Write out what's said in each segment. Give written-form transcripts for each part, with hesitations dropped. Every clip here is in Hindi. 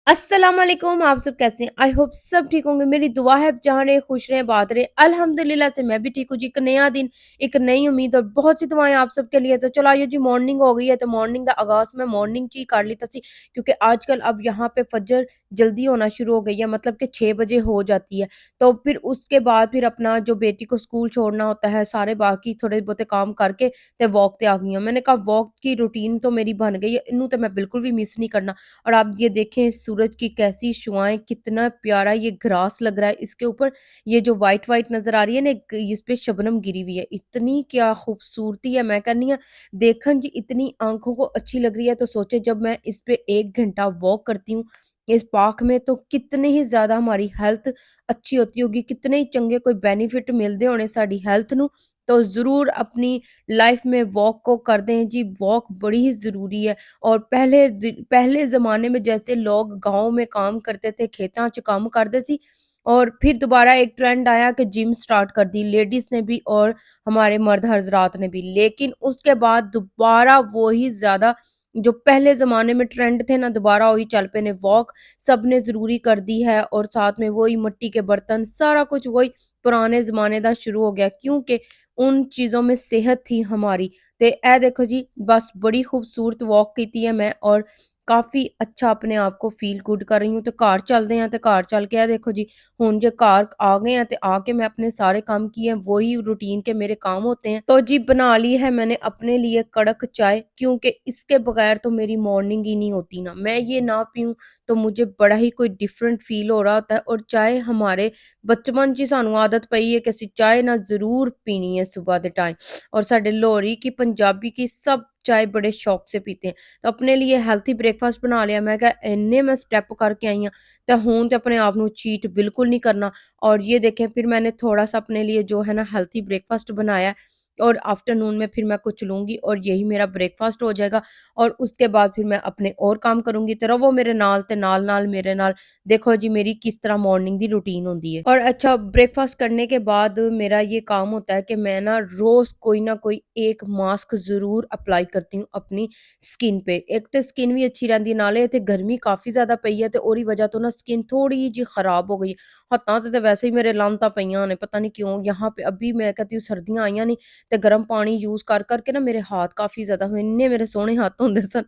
अस्सलाम वालेकुम, आप सब कैसे हैं? आई होप सब ठीक होंगे। मेरी दुआ है आप जहाँ रहें खुश रहें, बात रहें। अल्हम्दुलिल्लाह से मैं भी ठीक हूँ जी। एक नया दिन, एक नई उम्मीद और बहुत सी दुआएं आप सबके लिए। तो चलो आइए जी, मॉर्निंग हो गई है तो मॉर्निंग का आगाज मैं मॉर्निंग ची कर ली सी, क्योंकि आजकल अब यहाँ पे फजर जल्दी होना शुरू हो गई है, मतलब कि 6 बजे हो जाती है। तो फिर उसके बाद फिर अपना जो बेटी को स्कूल छोड़ना होता है, सारे बाकी थोड़े बहुते काम करके ते वॉक ते आ गई हूँ। मैंने कहा वॉक की रूटीन तो मेरी बन गई है, इनू तो मैं बिल्कुल भी मिस नहीं करना। और आप ये देखें सूरज की कैसी शुआएँ, कितना प्यारा ये ग्रास लग रहा है इसके ऊपर। ये जो व्हाइट-व्हाइट नज़र आ रही है ना, एक इस पे शबनम गिरी हुई है। इतनी क्या खूबसूरती है, मैं कहनी हाँ, देखन जी इतनी आँखों को अच्छी लग रही है। तो सोचे जब मैं इस पे 1 घंटा वॉक करती हूँ, इस पार्क में, तो कितनी ही ज़्यादा हमारी हेल्थ अच्छी होती होगी, कितने ही चंगे कोई बेनिफिट मिलदे होने साडी हेल्थ नू। तो ज़रूर अपनी लाइफ में वॉक को कर दें जी, वॉक बड़ी ही ज़रूरी है। और पहले ज़माने में जैसे लोग गाँव में काम करते थे, खेतां च काम करदे सी, और फिर दोबारा एक ट्रेंड आया कि जिम स्टार्ट कर दी लेडीज़ ने भी और हमारे मर्द हज़रात ने भी। लेकिन उसके बाद दोबारा वो ही ज़्यादा जो पहले ज़माने में ट्रेंड थे ना, दोबारा वही चल पे ने। वॉक सबने ज़रूरी कर दी है और साथ में वही मिट्टी के बर्तन, सारा कुछ वही पुराने ज़माने दा शुरू हो गया, क्योंकि उन चीज़ों में सेहत थी हमारी। ते ए देखो जी, बस बड़ी खूबसूरत वॉक कीती है मैं, और काफ़ी अच्छा अपने आप को फ़ील गुड कर रही हूँ। तो घर चलदे हैं, ते घर चल के ए देखो जी, हुण जे घर आ गए हैं ते आके मैं अपने सारे काम किए हैं, वही रूटीन के मेरे काम होते हैं। तो जी बना ली है मैंने अपने लिए कड़क चाय, क्योंकि इसके बगैर तो मेरी मॉर्निंग ही नहीं होती ना। मैं ये ना पीऊँ तो मुझे बड़ा ही कोई डिफरेंट फ़ील हो रहा होता है। और चाय हमारे बचपन च ही सानू आदत पई है कि असीं चाय ना ज़रूर पीनी है सुबह दे टाइम। और साडे लाहौरी की, पंजाबी की सब चाय बड़े शौक से पीते हैं। तो अपने लिए हेल्थी ब्रेकफास्ट बना लिया। मैं कहा इन्ने मैं स्टेप करके आई हाँ, तो हुण ते अपने आप नू चीट बिल्कुल नहीं करना। और ये देखें, फिर मैंने थोड़ा-सा अपने लिए जो है ना हेल्थी ब्रेकफास्ट बनाया है, और आफ्टरनून में फिर मैं कुछ लूँगी और यही मेरा ब्रेकफास्ट हो जाएगा। और उसके बाद फिर मैं अपने और काम करूँगी। तो रवो मेरे नाल ते नाल-नाल मेरे नाल, देखो जी मेरी किस तरह मॉर्निंग दी रूटीन होंदी है। और अच्छा, ब्रेकफास्ट करने के बाद मेरा ये काम होता है कि मैं ना रोज़ कोई ना कोई एक मास्क ज़रूर अप्लाई करती हूँ अपनी स्किन पे। एक तो स्किन भी अच्छी रहंदी है, नाले इत्थे गर्मी काफ़ी ज़्यादा पई है, ते ओदी वजह तो ना स्किन थोड़ी जी खराब हो गई है। हत्थां ते वैसे ही मेरे लांतां पईयां ने, पता नहीं क्यों। यहाँ पे अभी मैं कहती हूँ सर्दियाँ आईयां नहीं, ते गर्म पानी यूज़ कर के ना मेरे हाथ काफ़ी ज़्यादा हुए, इन्ने मेरे सोहणे हत्थ हुंदे सन।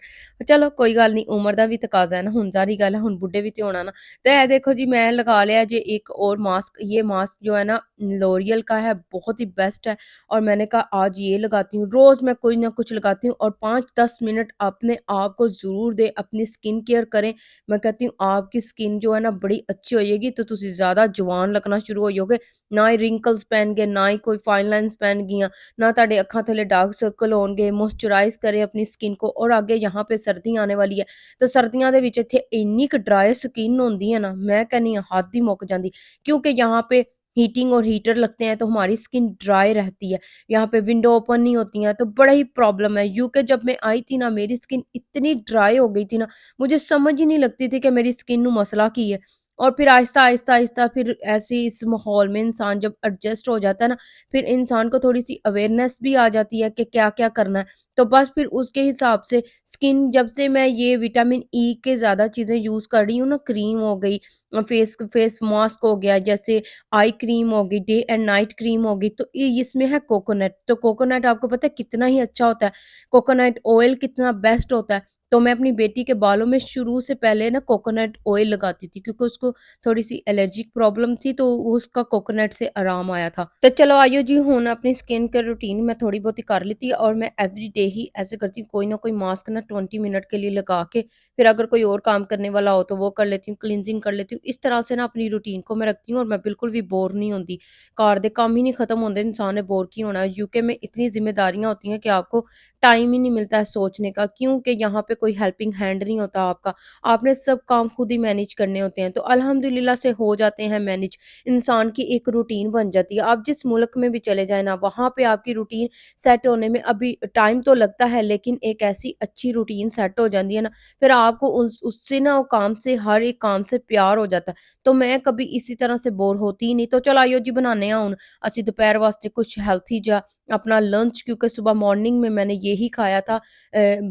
चलो कोई गल्ल नहीं, उमर दा भी तकाज़ा है ना, हुण ज़ाहिर गल्ल है, हुण बुड्ढे भी ते होना ना। तो ये देखो जी, मैं लगा लिया जी एक और मास्क। ये मास्क जो है ना लॉरियल का है, बहुत ही बेस्ट है। और मैंने कहा आज ये लगाती हूँ, रोज़ मैं कुछ ना कुछ लगाती हूँ। और 5-10 मिनट अपने आप को ज़रूर दें, अपनी स्किन केयर करें। मैं कहती हूँ आपकी स्किन जो है ना बड़ी अच्छी हो जाएगी, तो तुसी ज़्यादा जवान लगना शुरू हो जाओगे। ना ही रिंकल्स पैणगे, ना ही कोई फाइन लाइन्स पैणगियां, ना ਤੁਹਾਡੇ ਅੱਖਾਂ ਥੱਲੇ डार्क सर्कल ਹੋਣਗੇ। ਮੋਇਸਚਰਾਈਜ਼ करें अपनी स्किन को। और आगे यहाँ पे सर्दी आने वाली है, तो सर्दियों ਦੇ ਵਿੱਚ ਇੱਥੇ ਇੰਨੀ ਕੁ ड्राई स्किन होंदी है ना, मैं कहनी ਹਾਂ हद ही मुक जाती, क्योंकि यहाँ पे हीटिंग और हीटर लगते हैं, तो हमारी स्किन ड्राई रहती है। यहाँ पे विंडो ओपन नहीं होती हैं, तो बड़ा ही प्रॉब्लम है। यूके जब मैं आई थी ना, मेरी स्किन इतनी ड्राई हो गई थी ना, मुझे समझ ही नहीं लगती थी कि मेरी स्किन नु मसला की है। और फिर आहिस्ता-आहिस्ता फिर ऐसे ही इस माहौल में इंसान जब एडजस्ट हो जाता है ना, फिर इंसान को थोड़ी-सी अवेयरनेस भी आ जाती है कि क्या-क्या करना है। तो बस फिर उसके हिसाब से स्किन, जब से मैं ये विटामिन ई के ज़्यादा चीज़ें यूज़ कर रही हूँ ना, क्रीम हो गई, फेस फेस मास्क हो गया, जैसे आई क्रीम हो गई, डे एंड नाइट क्रीम हो गई, तो ये इसमें है कोकोनट। तो कोकोनट आपको पता है कितना ही अच्छा होता है, कोकोनट ऑयल कितना बेस्ट होता है। तो मैं अपनी बेटी के बालों में शुरू से पहले ना कोकोनट ऑयल लगाती थी, क्योंकि उसको थोड़ी-सी एलर्जिक प्रॉब्लम थी, तो उसका कोकोनट से आराम आया था। तो चलो आइयो जी, हुण अपनी स्किन केयर रूटीन मैं थोड़ी बहुती कर लेती है, और मैं एवरीडे ही ऐसे करती हूँ, कोई ना कोई मास्क ना 20 मिनट के लिए लगा के, फिर अगर कोई और काम करने वाला हो तो वो कर लेती हूँ, क्लींजिंग कर लेती हूँ। इस तरह से ना अपनी रूटीन को मैं रखती हूँ, और मैं बिल्कुल भी बोर नहीं होंदी। घर दे काम ही नहीं खत्म होंदे, इंसान ने बोर की होना है। यूके में इतनी ज़िम्मेदारियाँ होती हैं कि आपको टाइम ही नहीं मिलता है सोचने का, क्योंकि यहाँ पे कोई हेल्पिंग हैंड नहीं होता आपका। आपने सब काम खुद ही मैनेज करने होते हैं, तो अल्हम्दुलिल्लाह से हो जाते हैं मैनेज। इंसान की एक रूटीन बन जाती है। आप जिस मुल्क में भी चले जाएँ ना, वहाँ पे आपकी रूटीन सेट होने में अभी टाइम तो लगता है, लेकिन एक ऐसी अच्छी रूटीन सेट हो जाती है ना, फिर आपको उस उससे ना वो काम से, हर एक काम से प्यार हो जाता है। तो मैं कभी इसी तरह से बोर होती ही नहीं। तो चलो आइयो जी, बनाने हैं हुण ਅਸੀਂ ਦੁਪਹਿਰ वास्ते कुछ हेल्थी जा अपना लंच, क्योंकि सुबह मॉर्निंग में मैंने यही खाया था,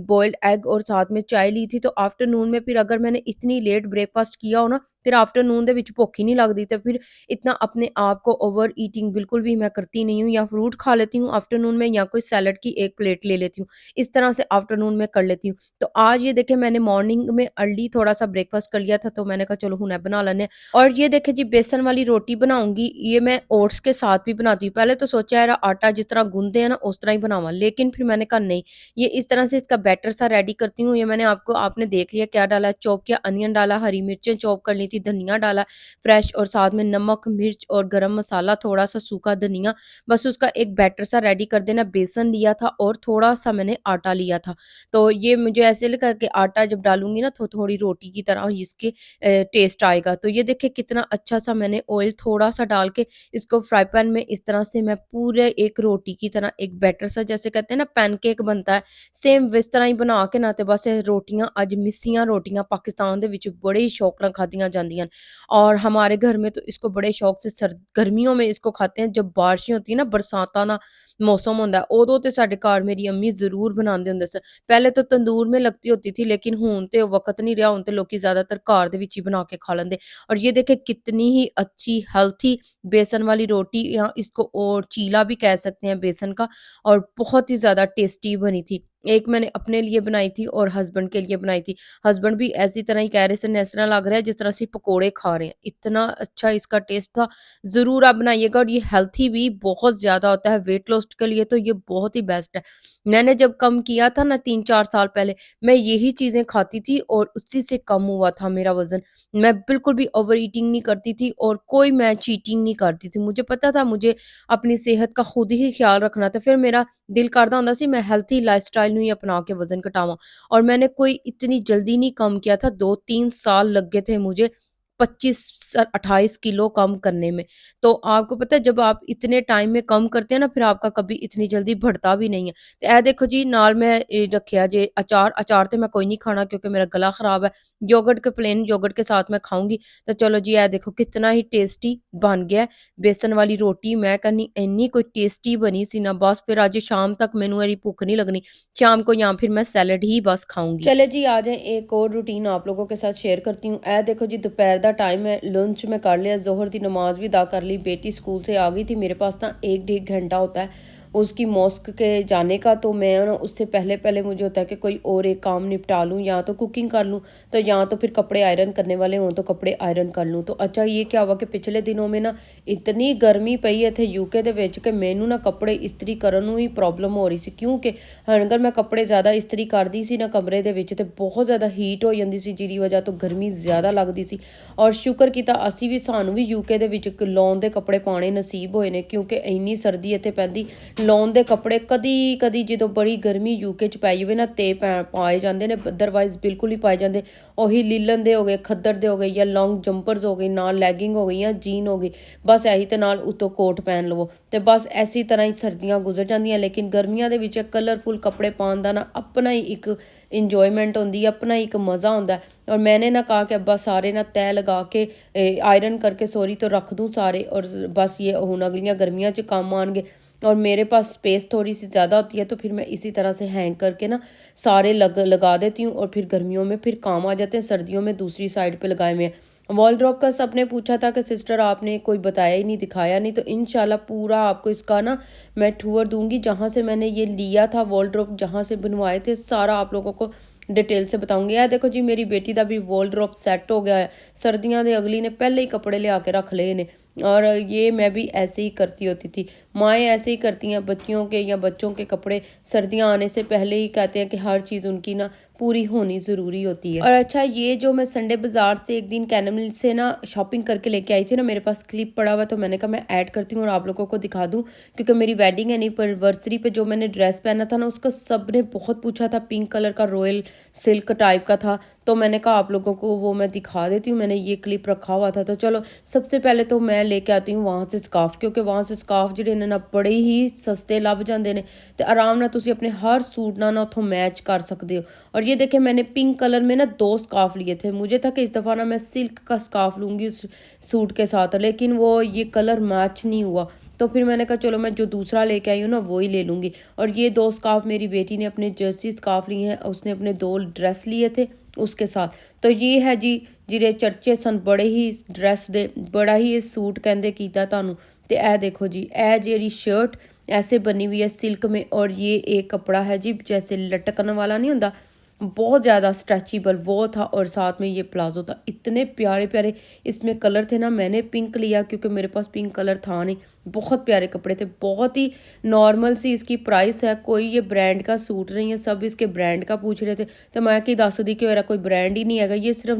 बॉइल्ड एग और साथ में चाय ली थी। तो आफ्टरनून में फिर अगर मैंने इतनी लेट ब्रेकफ़ास्ट किया हो ना, फिर आफ्टरनून ਦੇ ਵਿੱਚ ਭੁੱਖ ही नहीं लगती, तो फिर इतना अपने आप को ओवर ईटिंग बिल्कुल भी मैं करती नहीं हूँ, या फ्रूट खा लेती हूँ आफ्टरनून में, या कोई सैलेड की एक प्लेट ले लेती हूँ। इस तरह से आफ्टरनून में कर लेती हूँ। तो आज ये देखिए मैंने मॉर्निंग में अर्ली थोड़ा-सा ब्रेकफ़ास्ट कर लिया था, तो मैंने कहा चलो हुन बना लेने हैं। और ये देखिए जी बेसन वाली रोटी बनाऊँगी, ये मैं ओट्स के साथ भी बनाती हूँ। पहले तो सोचा यार आटा जिस तरह गूँथते हैं ना उस तरह ही बनावां, लेकिन फिर मैंने कहा नहीं, ये इस तरह से इसका बैटर सा रेडी करती हूँ। ये मैंने आपने देख लिया क्या डाला है, चॉप किया, अनियन डाला, हरी मिर्चें चॉप कर ली थी, धनिया डाला फ्रेश, और साथ में नमक, मिर्च और गरम मसाला, थोड़ा-सा सूखा धनिया, बस उसका एक बैटर सा रेडी कर देना। बेसन लिया था और थोड़ा-सा मैंने आटा लिया था। तो ये मुझे ऐसे लगा कि आटा जब डालूँगी ना तो थोड़ी रोटी की तरह इसके टेस्ट आएगा। तो ये देखिए कितना अच्छा-सा मैंने ऑयल थोड़ा-सा डाल के इसको फ्राई पैन में इस तरह से मैं पूरे एक रोटी की तरह एक बैटर सा, जैसे कहते हैं ना पैनकेक बनता है, सेम इस तरह ही बना के ना ते बस ਇਹ रोटियां ਅੱਜ ਮਿੱਸੀਆਂ रोटियां पाकिस्तान ਦੇ ਵਿੱਚ बड़े ही शौक ਨਾਲ खादियां ਜਾਂਦੀਆਂ ਹਨ। और हमारे घर में तो इसको बड़े शौक से गर्मियों में इसको खाते हैं, जब बारिशें होती है ना, बरसातां ਦਾ मौसम ਹੁੰਦਾ ਉਦੋਂ ਤੇ ਸਾਡੇ ਘਰ ਮੇਰੀ ਅੰਮੀ ਜ਼ਰੂਰ ਬਣਾਉਂਦੇ ਹੁੰਦੇ ਸੀ। पहले तो तंदूर में लगती होती थी, लेकिन हुन ते वक़्त नहीं रहा, हुन ते लोकी ज़्यादातर घर दे विच ही बना के खा लेंदे। और ये देखिए कितनी ही अच्छी हेल्थी बेसन वाली रोटी, या इसको और चीला भी कह सकते हैं बेसन का, और बहुत ही ज़्यादा टेस्टी बनी थी। एक मैंने अपने लिए बनाई थी और हस्बैंड के लिए बनाई थी। हस्बैंड भी ऐसी तरह ही कह रहे थे, ऐसा लग रहा है जिस तरह से पकोड़े खा रहे हैं। इतना अच्छा इसका टेस्ट था, ज़रूर आप बनाइएगा। और ये हेल्थी भी बहुत ज़्यादा होता है, वेट लॉस के लिए तो ये बहुत ही बेस्ट है। मैंने जब कम किया था ना 3-4 साल पहले, मैं यही चीज़ें खाती थी और उसी से कम हुआ था मेरा वज़न। मैं बिल्कुल भी ओवर ईटिंग नहीं करती थी और कोई मैं चीटिंग नहीं करती थी। मुझे पता था मुझे अपनी सेहत का खुद ही ख़्याल रखना था। फिर मेरा दिल करदा ਹੁੰਦਾ ਸੀ मैं हेल्थी लाइफ़स्टाइल ਨੂੰ ही अपना के वज़न घटावां। और मैंने कोई इतनी जल्दी नहीं कम किया था, 2-3 साल लग गए थे मुझे 25 स 28 किलो कम करने में। तो आपको पता है जब आप इतने टाइम में कम करते हैं ना, फिर आपका कभी इतनी जल्दी बढ़ता भी नहीं है। ਤੇ ਇਹ देखो जी नाल मैं रखिया जे अचार, अचार ते मैं कोई नहीं खाना क्योंकि मेरा गला ख़राब है। योगर्ट के प्लेन योगर्ट के साथ मैं खाऊँगी। तो चलो जी ये देखो कितना ही टेस्टी बन गया है। बेसन वाली रोटी मैं कहनी ਇੰਨੀ कोई टेस्टी बनी सी ना, बस फिर आज शाम तक मैनू मेरी भुख नहीं लगनी। शाम को या फिर मैं सैलेड ही बस खाऊँगी। चले जी आ जाए एक और रूटीन आप लोगों के साथ शेयर करती हूँ। ए देखो जी दोपहर का टाइम है, लंच में कर लिया, ज़ोहर की नमाज भी अदा कर ली, बेटी स्कूल से आ गई थी। मेरे पास ना 1 डेढ़ घंटा होता है उसकी मॉस्क के जाने का, तो मैं ना उससे पहले मुझे होता है कि कोई और एक काम निपटा लूँ, या तो कुकिंग कर लूँ, तो या तो फिर कपड़े आयरन करने वाले हों तो कपड़े आयरन कर लूँ। तो अच्छा ये क्या हुआ कि पिछले दिनों में ना इतनी गर्मी पई है थे यूके ਦੇ ਵਿੱਚ ਕਿ ਮੈਨੂੰ ਨਾ ਕੱਪੜੇ ਇਸਤਰੀ ਕਰਨ ਨੂੰ ਹੀ ਪ੍ਰੋਬਲਮ ਹੋ ਰਹੀ ਸੀ, ਕਿਉਂਕਿ ਅਗਰ ਮੈਂ ਕੱਪੜੇ ਜ਼ਿਆਦਾ ਇਸਤਰੀ ਕਰਦੀ ਸੀ ਨਾ ਕਮਰੇ ਦੇ ਵਿੱਚ ਤੇ ਬਹੁਤ ਜ਼ਿਆਦਾ ਹੀਟ ਹੋ ਜਾਂਦੀ ਸੀ, ਜਿਹਦੀ ਵਜ੍ਹਾ ਤੋਂ ਗਰਮੀ ਜ਼ਿਆਦਾ ਲੱਗਦੀ ਸੀ। ਔਰ ਸ਼ੁਕਰ ਕੀਤਾ ਅਸੀਂ ਵੀ, ਸਾਨੂੰ ਵੀ ਯੂਕੇ ਦੇ ਵਿੱਚ ਲੌਨ ਦੇ ਕੱਪੜੇ ਪਾਣੇ ਨਸੀਬ ਹੋਏ ਨੇ, ਕਿਉਂਕਿ ਇੰਨੀ ਸਰਦੀ ਇੱਥੇ ਪੈਂਦੀ। ਲੌਨ ਦੇ ਕੱਪੜੇ ਕਦੀ ਜਦੋਂ ਬੜੀ ਗਰਮੀ ਯੂਕੇ 'ਚ ਪੈ ਜਾਵੇ ਨਾ ਤੇ ਪਾਏ ਜਾਂਦੇ ਨੇ, ਅਦਰਵਾਈਜ਼ ਬਿਲਕੁਲ ਨਹੀਂ ਪਾਏ ਜਾਂਦੇ। ਉਹੀ ਲੀਲਨ ਦੇ ਹੋ ਗਏ, ਖੱਦਰ ਦੇ ਹੋ ਗਏ, ਜਾਂ ਲੌਂਗ ਜੰਪਰਸ ਹੋ ਗਏ, ਨਾਲ ਲੈਗਿੰਗ ਹੋ ਗਈ ਜਾਂ ਜੀਨ ਹੋ ਗਈ, ਬਸ ਇਹੀ ਤੇ ਨਾਲ ਉੱਤੋਂ ਕੋਟ ਪਹਿਨ ਲਵੋ ਤੇ ਬਸ ਐਸੀ ਤਰ੍ਹਾਂ ਹੀ ਸਰਦੀਆਂ ਗੁਜ਼ਰ ਜਾਂਦੀਆਂ। ਲੇਕਿਨ ਗਰਮੀਆਂ ਦੇ ਵਿੱਚ ਕਲਰਫੁਲ ਕੱਪੜੇ ਪਾਉਣ ਦਾ ਨਾ ਆਪਣਾ ਹੀ ਇੱਕ ਇੰਜੋਇਮੈਂਟ ਹੁੰਦੀ ਹੈ, ਆਪਣਾ ਹੀ ਇੱਕ ਮਜ਼ਾ ਹੁੰਦਾ। और मैंने ना कहा कि अब्बा सारे ना तय लगा के आयरन करके सॉरी तो रख दूँ सारे, और बस ये हुन अगलियां गर्मियां च काम आएंगे। और मेरे पास स्पेस थोड़ी सी ज़्यादा होती है, तो फिर मैं इसी तरह से हैंग करके ना सारे लगा देती हूँ, और फिर गर्मियों में फिर काम आ जाते हैं, सर्दियों में दूसरी साइड पे लगाए हुए हैं। वॉलड्रॉप का सबने पूछा था कि सिस्टर आपने कोई बताया ही नहीं, दिखाया नहीं, तो इंशाल्लाह पूरा आपको इसका ना मैं टूर दूंगी, जहाँ से मैंने ये लिया था वॉलड्रॉप, जहाँ से बनवाए थे, सारा आप लोगों को डिटेल से बताऊंगी। यह देखो जी मेरी बेटी का भी वॉलड्रॉप सैट हो गया है, सर्दियों के अगली ने पहले ही कपड़े लिया के रख लिए ने। और ये मैं भी ऐसे ही करती होती थी, माएँ ऐसे ही करती हैं, बच्चियों के या बच्चों के कपड़े सर्दियाँ आने से पहले ही कहते हैं कि हर चीज़ उनकी ना पूरी होनी ज़रूरी होती है। और अच्छा ये जो मैं संडे बाज़ार से एक दिन कैनमिल से ना शॉपिंग करके लेके आई थी ना, मेरे पास क्लिप पड़ा हुआ, तो मैंने कहा मैं ऐड करती हूँ और आप लोगों को दिखा दूँ, क्योंकि मेरी वेडिंग एनिवर्सरी पे जो मैंने ड्रेस पहना था ना, उसका सब ने बहुत पूछा था, पिंक कलर का रॉयल सिल्क टाइप का था। तो मैंने कहा आप लोगों को वो मैं दिखा देती हूँ, मैंने ये क्लिप रखा हुआ था। तो चलो सबसे पहले तो मैं लेके आती हूँ वहाँ से स्काफ, क्योंकि वहाँ से स्काफ ਜਿਹੜੇ ਨੇ ਨਾ ਬੜੇ ਹੀ ਸਸਤੇ ਲੱਭ ਜਾਂਦੇ ਨੇ ਤੇ ਆਰਾਮ ਨਾਲ ਤੁਸੀਂ अपने हर सूट ना उतो मैच कर सकते हो। और ये देखिए मैंने पिंक कलर में ना 2 स्काफ लिए थे, मुझे था कि इस दफ़ा ना मैं सिल्क का स्काफ लूँगी उस सूट के साथ, लेकिन वो ये कलर मैच नहीं हुआ। तो फिर मैंने कहा चलो मैं जो दूसरा लेके आई हूँ ना वो ही ले लूँगी। और ये 2 स्कार्फ मेरी बेटी ने अपने जर्सी स्कार्फ लिए हैं, उसने अपने 2 ड्रेस लिए थे उसके साथ। तो ये है जी ਜਿਹੜੇ ਚਰਚੇ ਸਨ ਬੜੇ ਹੀ ਡਰੈਸ ਦੇ, ਬੜਾ ਹੀ ਇਹ ਸੂਟ ਕਹਿੰਦੇ ਕੀਤਾ ਤੁਹਾਨੂੰ। ਤੇ ਇਹ ਦੇਖੋ जी ਇਹ ਜਿਹੜੀ शर्ट ऐसे बनी हुई है सिल्क में, और ये एक कपड़ा है जी जैसे लटकन वाला नहीं होता, बहुत ज़्यादा स्ट्रेचेबल वो था। और साथ में ये प्लाजो था, इतने प्यारे प्यारे इसमें कलर थे ना। मैंने पिंक लिया क्योंकि मेरे पास पिंक कलर था नहीं। बहुत प्यारे कपड़े थे, बहुत ही नॉर्मल सी इसकी प्राइस है, कोई ये ब्रांड का सूट नहीं है। सब इसके ब्रांड का पूछ रहे थे तो मैं कि दस दी कि मेरा कोई ब्रांड ही नहीं है, ये सिर्फ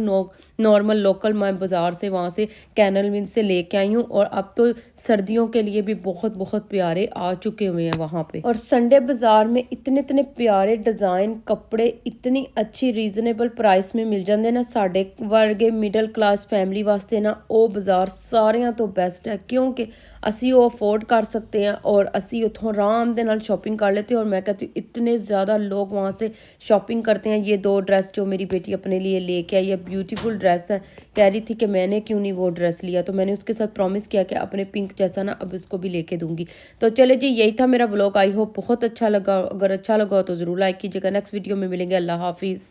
नॉर्मल लोकल मैं बाज़ार से वहाँ से कैनल मिल से लेके आई हूँ। और अब तो सर्दियों के लिए भी बहुत बहुत प्यारे आ चुके हुए हैं वहाँ पे। और संडे बाज़ार में इतने इतने प्यारे डिज़ाइन कपड़े इतनी अच्छी रीजनेबल प्राइस में मिल जाते ना, साढ़े वर्गे मिडल क्लास फैमिली वास्ते ना वो बाज़ार सारियां तो बेस्ट है, क्योंकि ਅਸੀਂ ਉਹ अफोर्ड कर सकते हैं और ਅਸੀਂ ਉੱਥੋਂ आराम ਦੇ ਨਾਲ शॉपिंग कर लेते हैं। और मैं कहती हूँ इतने ज़्यादा लोग वहाँ से शॉपिंग करते हैं। ये 2 ड्रेस जो मेरी बेटी अपने लिए लेके आई है, ब्यूटीफुल ड्रेस है, कह रही थी कि मैंने क्यों नहीं वो ड्रेस लिया, तो मैंने उसके साथ प्रॉमिस किया कि अपने पिंक जैसा ना अब इसको भी लेके दूंगी। तो चले जी, यही था मेरा व्लॉग। आई होप बहुत अच्छा लगा, अगर अच्छा लगा तो ज़रूर लाइक कीजिएगा। नेक्स्ट वीडियो में मिलेंगे। अल्लाह हाफिज़।